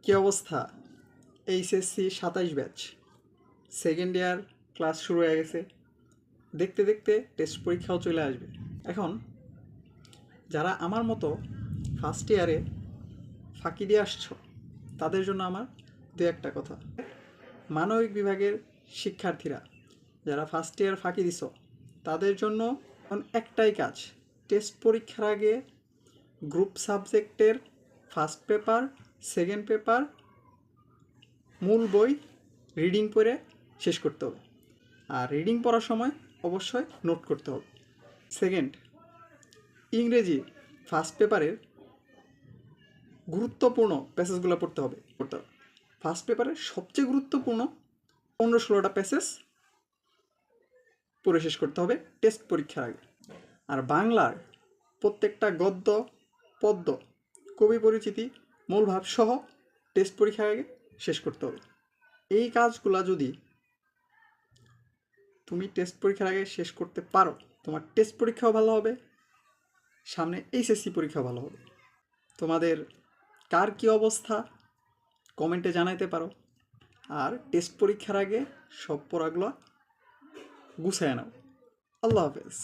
কী অবস্থা? HSC 27 batch, second year class শুরু হয়ে গেছে। দেখতে দেখতে টেস্ট পরীক্ষাও চলে আসবে। এখন যারা আমার মতো ফার্স্ট ইয়ারে ফাঁকি দিয়ে আসছো, তাদের জন্য আমার দু একটা কথা। মানবিক বিভাগের শিক্ষার্থীরা যারা ফার্স্ট ইয়ার ফাঁকি দিছো, তাদের জন্য একটাই কাজ, টেস্ট পরীক্ষার আগে গ্রুপ সাবজেক্টের ফার্স্ট পেপার, সেকেন্ড পেপার, মূল বই রিডিং পড়ে শেষ করতে হবে। আর রিডিং পড়ার সময় অবশ্যই নোট করতে হবে। সেকেন্ড, ইংরেজি ফার্স্ট পেপারের গুরুত্বপূর্ণ প্যাসেজগুলো পড়তে হবে। ফার্স্ট পেপারের সবচেয়ে গুরুত্বপূর্ণ 15-16টা প্যাসেজ পড়ে শেষ করতে হবে টেস্ট পরীক্ষার আগে। আর বাংলার প্রত্যেকটা গদ্য, পদ্য, কবি পরিচিতি, মূল ভাব সহ টেস্ট পরীক্ষার আগে শেষ করতে হবে। এই কাজগুলো যদি তুমি টেস্ট পরীক্ষার আগে শেষ করতে পারো, তোমার টেস্ট পরীক্ষাও ভালো হবে, সামনে এইচএসসি পরীক্ষাও ভালো হবে। তোমাদের কার কী অবস্থা কমেন্টে জানাইতে পারো। আর টেস্ট পরীক্ষার আগে সব পড়াগুলো গুছায় নাও। আল্লাহ হাফেজ।